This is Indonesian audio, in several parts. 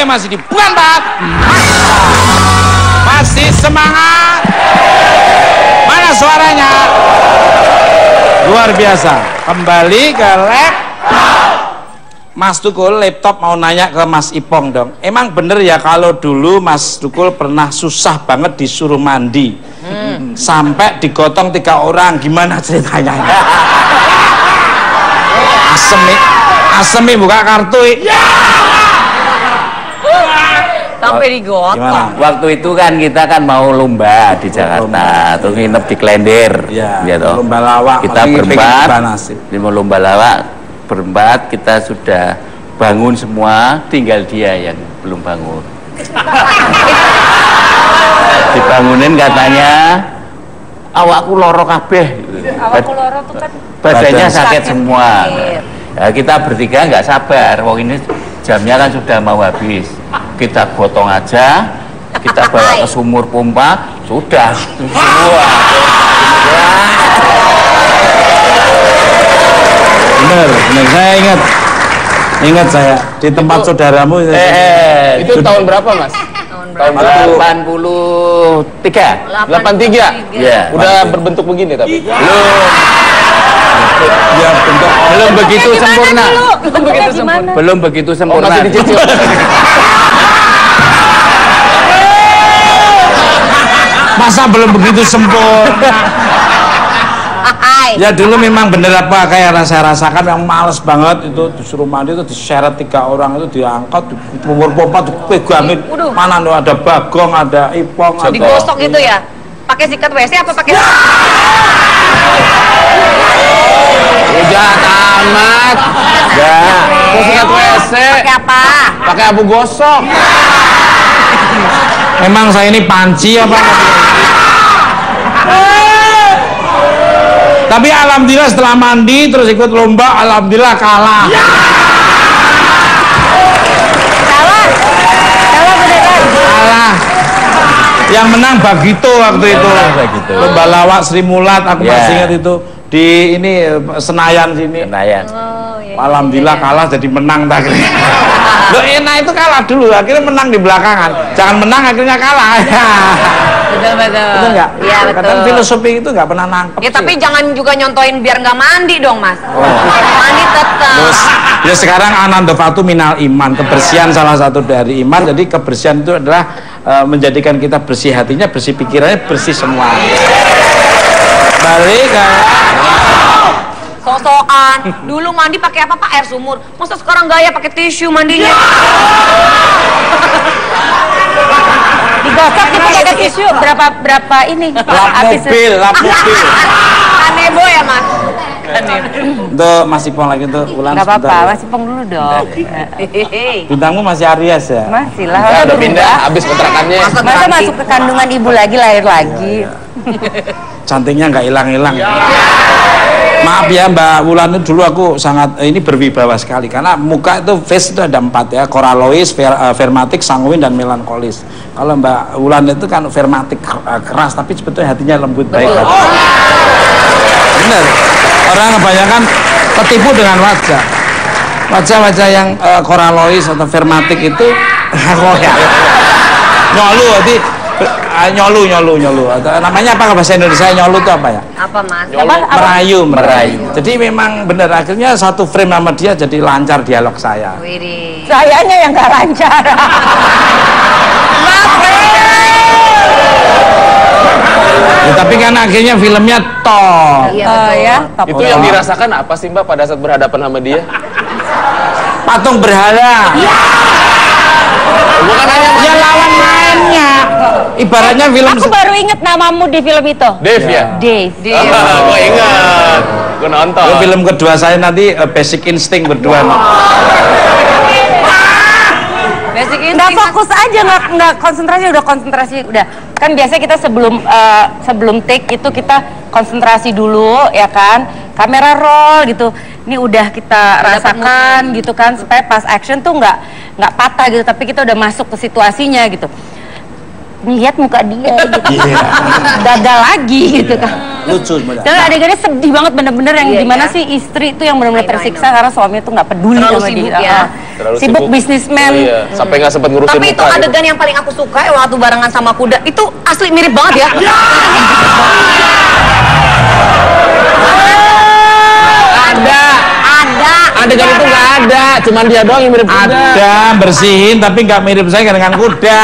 masih dibantah. Masih semangat. Mana suaranya? Luar biasa. Kembali ke laptop. Mas Tukul, laptop mau nanya ke Mas Ipong dong. Emang bener ya kalau dulu Mas Tukul pernah susah banget disuruh mandi, sampai digotong 3 orang. Gimana ceritanya? Asemi buka kartu. Sampai digotong. Gimana? Waktu itu kan kita kan mau lomba di Jakarta, terus nginep di Klender, ya, lomba lawak. Kita berempat, mau lomba lawak berempat, kita sudah bangun semua, tinggal dia yang belum bangun. Dibangunin katanya, awakku loro kabeh. Awakku loro tuh kan badannya sakit semua. Ya, kita bertiga nggak sabar, wong ini jamnya kan sudah mau habis. Kita gotong aja, kita bawa ke sumur pompa, sudah semua. Bener, saya ingat saya di tempat saudaramu. Itu tahun berapa, Mas? Tahun 83. 83? Ya. Udah berbentuk begini tapi? Ya, belum begitu sempurna. Belum begitu sempurna. Masih dicicil. Masa belum begitu sempurna? Ya dulu memang bener apa kayak saya rasakan yang males banget itu disuruh mandi itu diseret 3 orang itu diangkat umur pompa dipegangin. Mana tuh ada Bagong, ada Ipong, ada digosok gitu ya? Pakai sikat WC apa pakai? Jahat amat. Enggak. Kok sikat WC? Pakai apa? Pakai abu gosok. Emang saya ini panci apa? Tapi alhamdulillah setelah mandi terus ikut lomba, alhamdulillah kalah. Kalah beneran. Kalah. Yang menang Bagito waktu itu. Lomba lawak Sri Mulat, aku masih ingat itu di ini Senayan sini. Senayan. Alhamdulillah kalah jadi menang tadi. Loh enak itu kalah dulu, akhirnya menang di belakangan. Jangan menang akhirnya kalah. Betul. Betul nggak? Iya betul. Kadang filosofi itu nggak pernah nangkep. Ya tapi jangan juga nyontoin biar nggak mandi dong, Mas. Mandi tetap. Terus ya sekarang anandofatu minal iman, kebersihan salah satu dari iman. Jadi kebersihan itu adalah menjadikan kita bersih hatinya, bersih pikirannya, bersih semua. Balik sok-sokan. Dulu mandi pakai apa, Pak? Air sumur. Masa sekarang gaya pakai tisu mandinya? Digosok gitu pakai tisu. Berapa ini? lap mobil. Kanebo ya, Mas? Untuk Mas Ipong lagi tuh Ulan. Nggak apa-apa, Mas Ipong dulu dong. Bintangmu masih Aries ya? Masih lah. Udah pindah, habis kontrakannya. Masa masuk ke kandungan ibu lagi, lahir lagi. Cantiknya nggak hilang-hilang. Maaf ya Mbak Wulan, dulu aku sangat ini berwibawa sekali karena muka itu face itu ada 4 ya, koralois, fermatik, sanguin dan melankolis. Kalau Mbak Wulan itu kan fermatik keras tapi sebetulnya hatinya lembut baik hati. Bener. Orang kebanyakan tertipu dengan wajah yang koralois atau fermatik itu nyolu berarti nyolu namanya apa bahasa Indonesia nyolu itu apa ya? Apa, Mas? Merayu. Jadi memang benar akhirnya satu frame sama dia jadi lancar dialog saya. Widih. Sayanya yang nggak lancar. Ya, tapi kan akhirnya filmnya top. Top. Itu yang dirasakan apa sih Mbak pada saat berhadapan sama dia? Patung berhala. Bukan hanya Ya lawan mainnya. Ibaratnya film. Aku baru inget namamu di film itu. Dave ya? Dave. Gue ingat. Gue nonton. Film kedua saya nanti Basic Instinct berdua. Basic Nggak fokus aja, nggak konsentrasi, udah. Kan biasanya kita sebelum take itu kita konsentrasi dulu, ya kan? Kamera roll gitu. Ini udah kita rasakan gitu kan, supaya pas action tuh nggak patah gitu, tapi kita udah masuk ke situasinya gitu. Lihat muka dia gitu. Gagal lagi gitu kan. lucu sebenarnya. Dan adegannya sedih banget bener-bener yang Iya, gimana iya. sih istri itu yang benar-benar I know, tersiksa I know. karena suaminya tuh nggak peduli Terlalu sama sibuk dia. ya. Terlalu Sibuk bisnismen. Oh, iya. Sampai nggak sempat ngurusin Tapi itu muka. adegan yang paling aku suka ya waktu barengan sama kuda. Itu asli mirip banget ya. Ada. Ada. Adegan itu nggak ada, cuman dia doang yang mirip kuda. Ada bersihin tapi nggak mirip saya dengan kuda.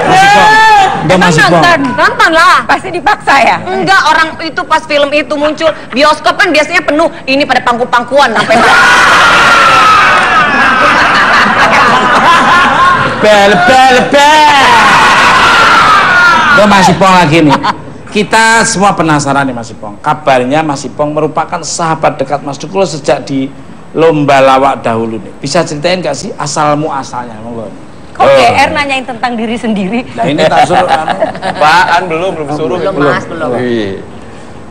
Masih Pong. Udah Masih Pong. Nonton lah. Pasti dipaksa ya. Enggak, orang itu pas film itu muncul, bioskop kan biasanya penuh. Ini pada pangku-pangkuan sampai Bel. Udah Masih Pong lagi nih. Kita semua penasaran nih Mas Ipong. Kabarnya Mas Ipong merupakan sahabat dekat Mas Tukul sejak di lomba lawak dahulu nih. Bisa ceritain gak sih asal muasalnya? Monggo. Kok GR nanyain tentang diri sendiri? Nah ini tak suruh Apaan belum suruh. belum Mas, belum. Iya.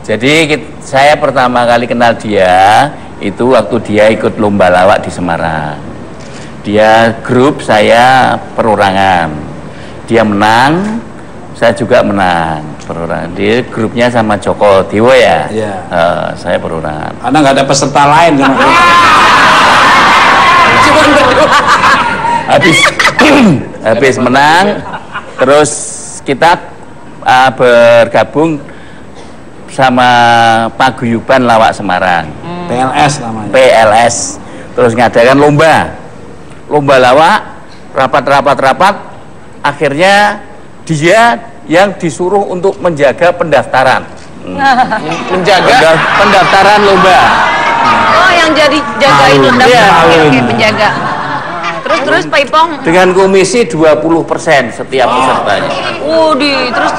Jadi saya pertama kali kenal dia itu waktu dia ikut lomba lawak di Semarang. Dia grup, saya perorangan. Dia menang, saya juga menang perorangan. Dia grupnya sama Joko Dewo ya. Iya. Saya perorangan. Karena nggak ada peserta lain. Habis menang, terus kita bergabung sama Paguyuban Lawak Semarang. PLS namanya. PLS. Terus ngadakan lomba lawak, rapat. Akhirnya dia yang disuruh untuk menjaga pendaftaran. Menjaga Pendaftaran lomba. Oh, yang jadi jaga itu Malu. daftar. Iya, Oke, malu. penjaga. Terus Pak Ipong. Dengan komisi 20% setiap pesertanya. Terus.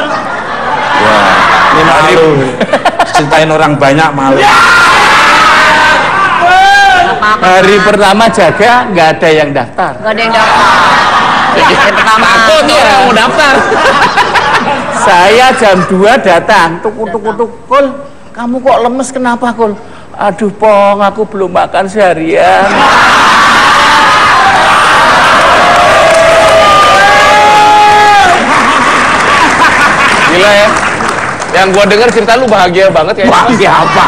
Wah. Ini malu. Ceritain orang banyak malu. Hari pertama jaga nggak ada yang daftar. Gak ada yang daftar. Hari pertama. takut nih orang mau daftar. Saya jam 2 datang, tuk. Kul, kamu kok lemes kenapa Kul? Aduh Pong, aku belum makan seharian. Gila ya. Yang gua denger cerita lu bahagia banget ya. Bahagia apa?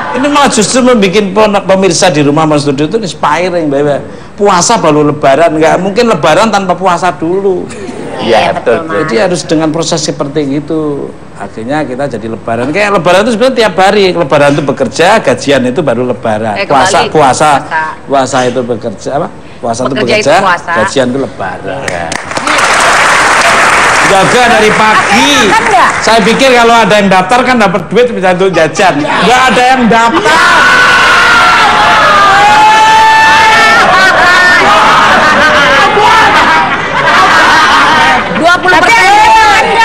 Ini malah justru membuat pemirsa di rumah Mas Studio itu inspiring, Bebe. Puasa baru lebaran, nggak mungkin lebaran tanpa puasa dulu. Iya betul. Jadi harus dengan proses seperti itu. Akhirnya kita jadi lebaran. Kayak lebaran itu sebenarnya tiap hari. Lebaran itu bekerja, gajian itu baru lebaran. Kembali Puasa itu bekerja apa? Puasa itu Bekerja bekerja, itu puasa. gajian itu lebaran. Ya. Jaga dari pagi. Kan nggak? Saya pikir kalau ada yang daftar kan dapat duit bisa untuk jajan. Nggak ada yang daftar.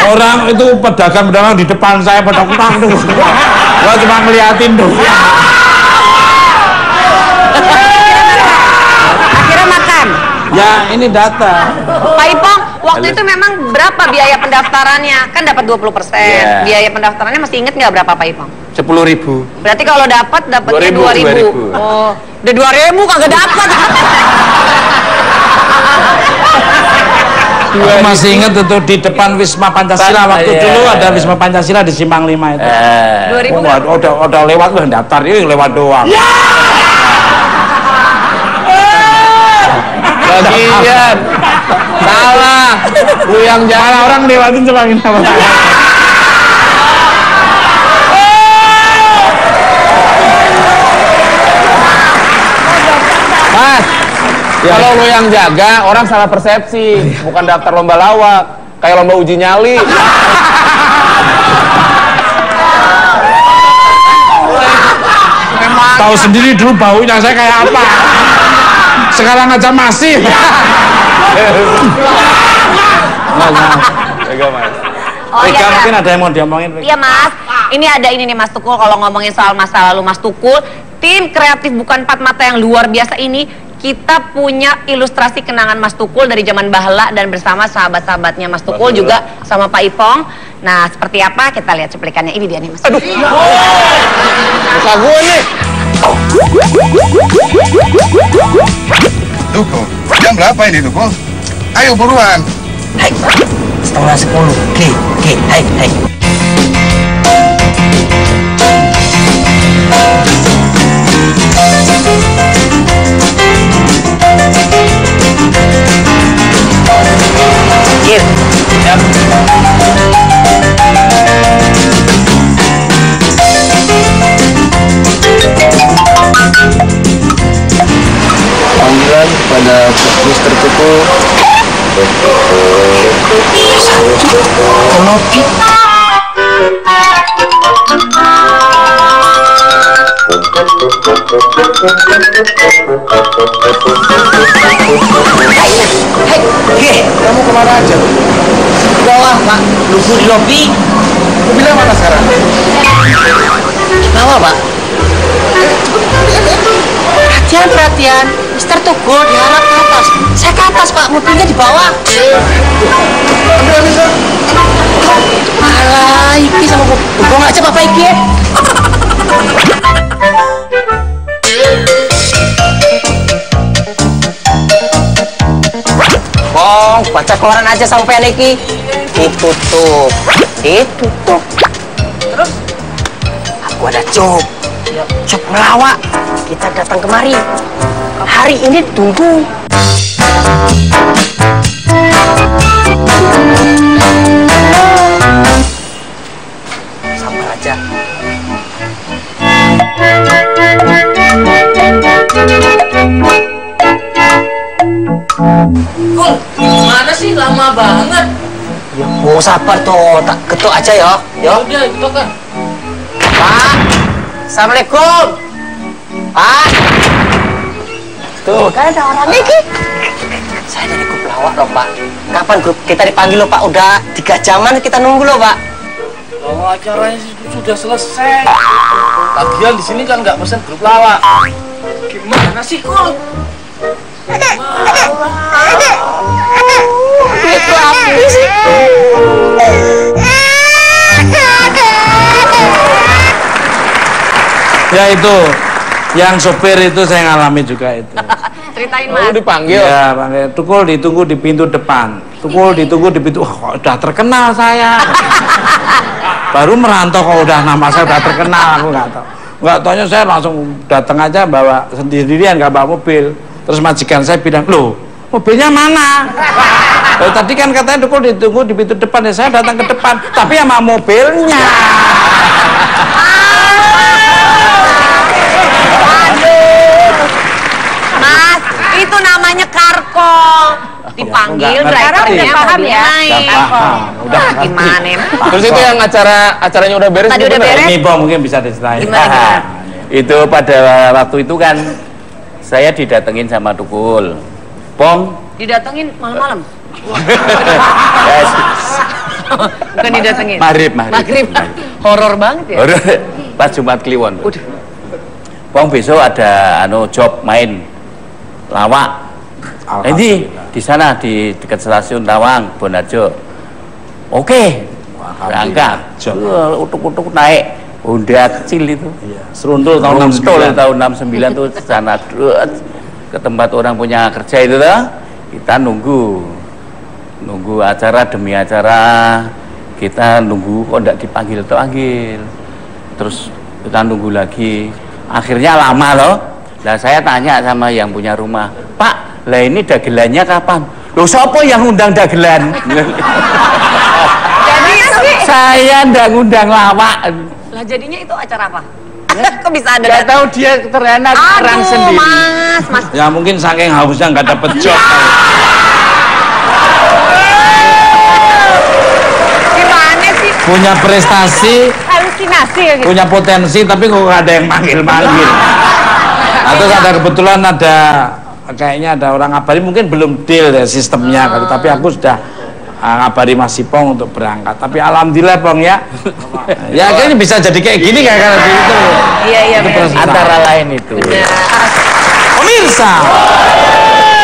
Orang itu pedagang-pedagang di depan saya pada utang tuh. Gua cuma ngeliatin tuh. Akhirnya makan. Ya ini data. Pak Ipong, waktu itu memang berapa biaya pendaftarannya? Kan dapat 20%. Iya. Biaya pendaftarannya masih inget nggak berapa Pak Ipong? 10.000. Berarti kalau dapatnya 2.000. 2.000. Oh, udah 2.000 kagak dapat. Aku masih ingat itu di depan Wisma Pancasila waktu Iya. dulu ada Wisma Pancasila di Simpang 5 itu. 2.000 Oh, udah lewat loh daftar ini lewat doang. Bagian. Salah. Lu yang Malah jangan orang lewatin cuma ini sama saya. Mas, kalau lu yang jaga, orang salah persepsi. Bukan daftar lomba lawak, kayak lomba uji nyali. Tahu sendiri dulu baunya saya kayak apa. Sekarang aja masih. Jaga, Mas. Oh Vega iya, mungkin ada yang mau diomongin. Vega. iya Mas. Ini ada ini nih Mas Tukul, kalau ngomongin soal masa lalu Mas Tukul, tim kreatif bukan empat mata yang luar biasa ini, kita punya ilustrasi kenangan Mas Tukul dari zaman Bahla dan bersama sahabat-sahabatnya Mas Tukul juga sama Pak Ipong. Nah, seperti apa? Kita lihat cuplikannya. Ini dia nih Mas. Aduh. Muka gue nih. Tukul, jam berapa ini Tukul? Ayo buruan. kurang 10. Hai. Kir. Siap. Panggilan kepada Mr. Tuku. Konopi. Hei, Kamu kemana aja? bawah Pak, nunggu di lobi. Mobilnya mana sekarang? Bawah Pak. Perhatian, Mister Tugul diharap ke atas. Saya ke atas Pak, mobilnya di bawah. Ambil. Alah, iki sama bubong aja Bapak iki. Bong, baca koran aja sampai iki. Ditutup. Terus? Aku ada job. Job melawak. Kita datang kemari. Hari ini tunggu. Sabar aja. Kul, mana sih lama banget? Mau sabar tuh, tak ketuk aja ya. Yo. Udah, itu kan. Pak. Assalamualaikum. Pak. Tuh, kan ada orang lagi. Saya dari grup lawak loh, Pak. Kapan grup kita dipanggil loh, Pak? Udah 3 jaman kita nunggu loh, Pak. Kalau acaranya sudah selesai. Lagian di sini kan nggak pesen grup lawak. Gimana sih, Kul? Itu apa sih? Ya itu, yang sopir itu saya ngalami juga itu. Ceritain Oh, Mas. dipanggil. Ya, panggil. Tukul ditunggu di pintu depan. Tukul ditunggu di pintu. Wah, udah terkenal saya. Baru merantau kok udah nama saya udah terkenal, aku nggak tahu. Nggak taunya saya langsung datang aja bawa sendirian nggak bawa mobil. Terus majikan saya bilang, loh mobilnya mana? Tadi kan katanya Tukul ditunggu di pintu depan, ya saya datang ke depan, tapi sama mobilnya. Mas, itu namanya karkol. Dipanggil Enggak, drivernya udah paham mobil ya? naik. Nggak paham, udah Ah, ngerti. gimana? Terus itu yang acaranya udah beres. Tadi itu udah bener? beres. Ini Bang mungkin bisa diceritain. Gimana? Itu pada waktu itu kan saya didatengin sama Tukul. Pong, Didatengin malam-malam. ya, Bukan didatengin. Maghrib. Horor banget ya. Pas Jumat Kliwon. Udah. Pong besok ada job main lawak. Ini di sana di dekat stasiun Tawang, Bonarjo. Oke, berangkat. Utuk-utuk naik Honda kecil itu. Iya, serundul tahun Runtul 69. tahun 69 tuh ke sana ke tempat orang punya kerja itu tuh. Kita nunggu acara demi acara. Kita nunggu kok enggak dipanggil. Terus kita nunggu lagi. Akhirnya lama loh. Nah, saya tanya sama yang punya rumah, "Pak, lah ini dagelannya kapan?" "Loh, siapa yang undang dagelan?" Jadi Saya ndak ngundang lawak. lah jadinya itu acara apa? Kok bisa ada? Nggak tahu dia ternyata orang Aduh, sendiri. Mas. Ya mungkin saking hausnya nggak dapet job. Gimana sih? Punya prestasi, Halusinasi ya gitu. punya potensi, tapi kok nggak ada yang manggil-manggil. Atau ada kebetulan ada kayaknya ada orang ngabari, mungkin belum deal ya sistemnya kali, tapi aku sudah ngabari Mas Ipong untuk berangkat. Tapi alhamdulillah Pong ya. Ya kayaknya bisa jadi kayak gini kayak gitu. Iya, Itu benar. proses Antara lain itu. Pemirsa,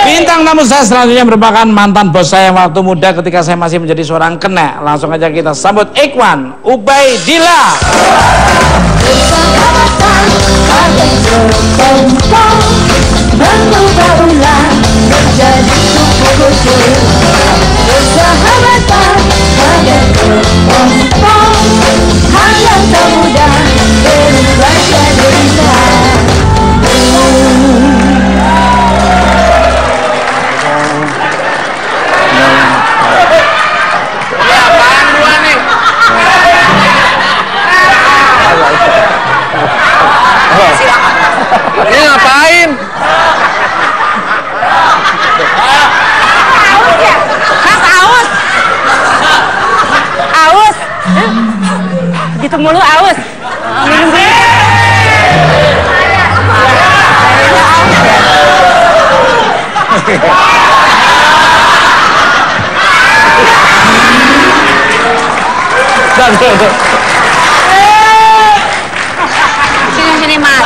bintang tamu saya selanjutnya merupakan mantan bos saya waktu muda ketika saya masih menjadi seorang kenek. Langsung aja kita sambut Ikhwan Ubaidillah. Mengubah ulang menjadi kupu-kupu. Persahabatan mulu aus. Minum dulu. Sini mas.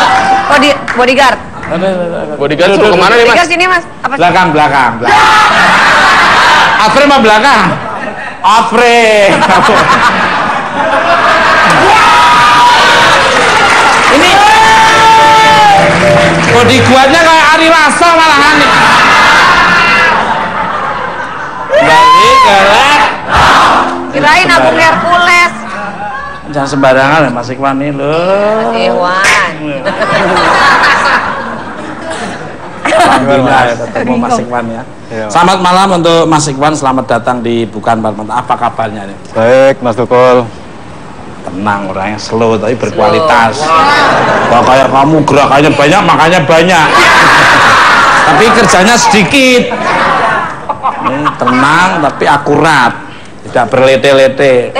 Bodyguard. Bodyguard suruh kemana nih mas? Bodyguard sini mas. Apa sih? Belakang. Afre mah belakang. Afre. Ini bodyguardnya kayak Ari Lasso malahan nih. Balik galak. Kirain Agung Hercules. Jangan sembarangan ya Mas Ikhwan nih loh. Iwan. Alhamdulillah ya ketemu Mas Ikhwan ya. Selamat malam untuk Mas Ikhwan, selamat datang di Bukan Parmata. Apa kabarnya nih? Baik, Mas Tukul. Tenang, orangnya slow tapi berkualitas. Wah, kayak kamu gerakannya banyak, makanya banyak. Tapi kerjanya sedikit. Ini tenang tapi akurat, tidak berlete-lete.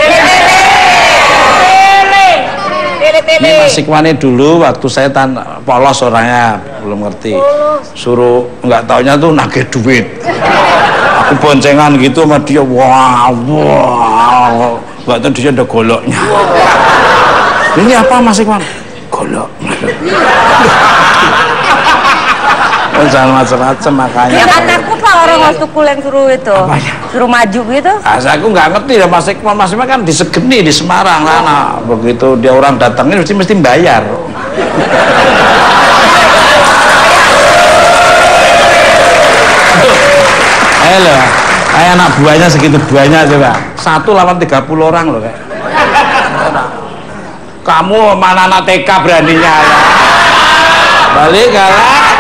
Ini Mas Ikhwan dulu waktu saya polos orangnya, belum ngerti. Suruh nggak taunya tuh nagih duit. Aku boncengan gitu sama dia, wow. Nggak tahu dia ada goloknya. Ini apa Mas Ikhwan? Golok. Jangan macam-macam makanya. Ya kan takut lah orang Mas Tukul yang suruh itu. Apanya? Suruh maju gitu. Aku nggak ngerti ya Mas Ikhwan. Mas Ikhwan kan disegeni di Semarang sana. Begitu dia orang datangin mesti bayar. Halo, kayak anak buahnya segitu buahnya coba. 1 lawan 30 orang loh kayak. Kamu mana anak TK beraninya ya? Balik galak.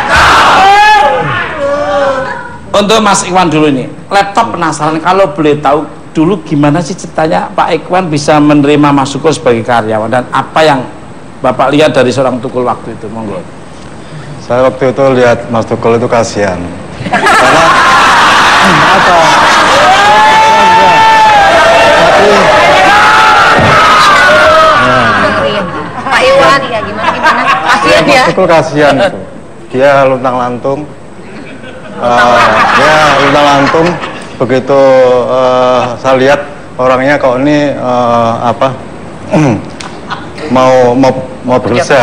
Untuk Mas Ikhwan dulu ini, laptop penasaran kalau boleh tahu dulu gimana sih ceritanya Pak Ikhwan bisa menerima Mas Tukul sebagai karyawan dan apa yang Bapak lihat dari seorang Tukul waktu itu, monggo. Saya waktu itu lihat Mas Tukul itu kasihan. Karena apa? Pak Iwan ya gimana? Kasihan ya. Mas Tukul kasihan itu. Dia luntang-lantung. Ya luntang-lantung. Begitu saya lihat orangnya kok ini mau bekerja.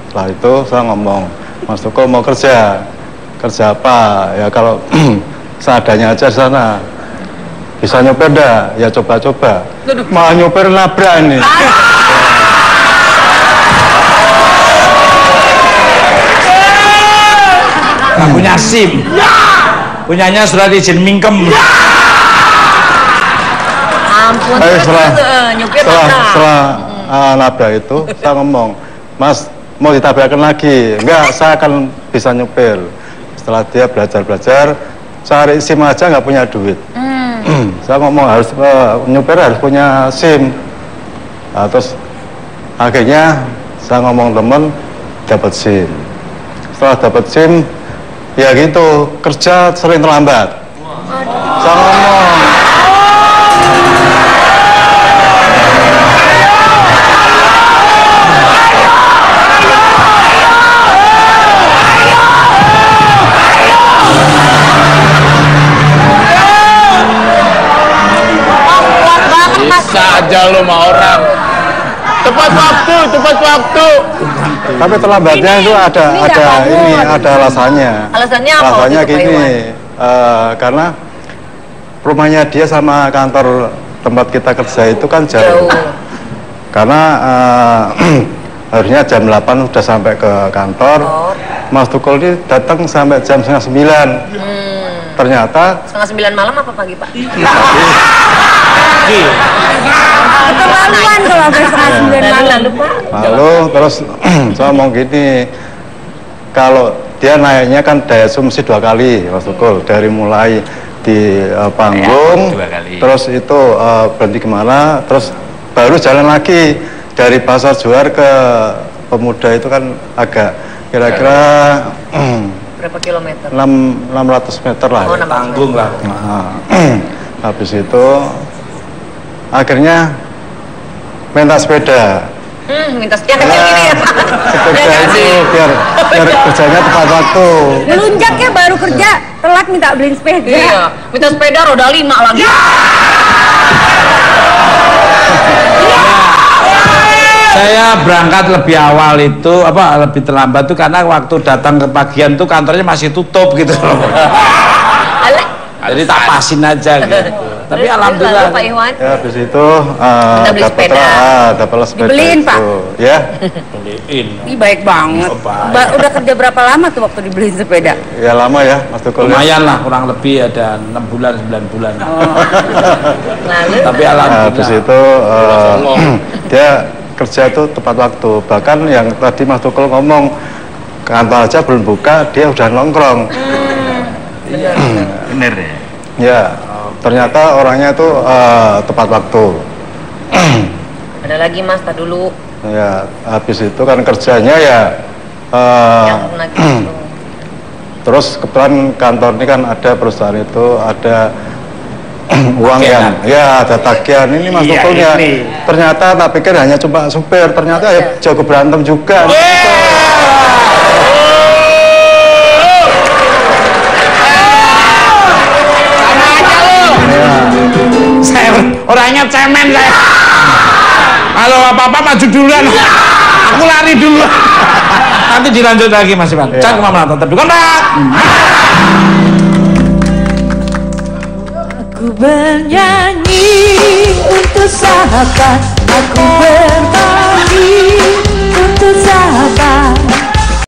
Setelah itu saya ngomong, Mas Tukul mau kerja apa? Ya kalau seadanya aja di sana. Bisa nyopir dah? Ya coba-coba. Malah nyopir nabrak nih. Nggak punya SIM. Punyanya surat izin mingkem. Ampun. Setelah nabrak itu, saya ngomong, Mas mau ditabrakan lagi? Enggak, saya akan bisa nyopir. Setelah dia belajar, cari SIM aja nggak punya duit. Saya ngomong harus nyopir harus punya SIM. Nah, terus akhirnya saya ngomong temen dapat SIM. Setelah dapat SIM, ya gitu kerja sering terlambat. Saya ngomong. Bisa aja lo sama orang. Tepat waktu. Tapi terlambatnya itu ada alasannya. Alasannya apa? Alasannya gini, karena rumahnya dia sama kantor tempat kita kerja itu kan jauh. Karena harusnya jam 8 sudah sampai ke kantor. Mas Tukul ini datang sampai jam 8:30. Ternyata 8:30 malam apa pagi Pak? Keterlaluan kalau sampai 8:30 malam. lalu terus saya ngomong gini, kalau dia naiknya kan daya sumsi 2 kali Mas Tukul, dari mulai di panggung, terus itu berhenti kemana, terus baru jalan lagi dari Pasar Johar ke Pemuda itu kan agak kira-kira berapa kilometer? 600 meter lah. Oh, ya. Tanggung lah. Nah, habis itu akhirnya minta sepeda. Minta yang kecil gini ya. Sepeda itu biar kerjanya tepat waktu. Melunjak ya baru kerja, telat minta beliin sepeda. Iya, minta sepeda roda 5 lagi. Saya berangkat lebih awal itu lebih terlambat tuh karena waktu datang ke pagian tuh kantornya masih tutup gitu loh. Jadi tak pasin aja gitu. Tapi alhamdulillah. Pak Iwan. Ya habis itu dapat sepeda. Dibeliin, Pak. Ya. Beliin. Ih baik banget. Udah kerja berapa lama tuh waktu dibeliin sepeda? Ya lama ya Mas Tukul. Lumayan lah, kurang lebih ada 6 bulan 9 bulan. Lalu Tapi alhamdulillah. Habis itu dia kerja itu tepat waktu. Bahkan yang tadi Mas Tukul ngomong kantor aja belum buka, dia udah nongkrong. Bener ya? Ya, ternyata orangnya itu tepat waktu. ada lagi Mas, tak dulu. Ya, habis itu kan kerjanya ya Yang lagi itu. terus kebetulan kantor ini kan ada perusahaan itu ada uang yang ya ada tagihan ini Mas Tukulnya. Ternyata tak pikir hanya cuma supir, ternyata ya jago berantem juga. Saya orangnya cemen saya. Kalau apa-apa maju duluan. Aku lari dulu. Nanti dilanjut lagi Mas Iwan. Cak kemana tetap dukun Pak. Aku bernyanyi untuk sahabat, aku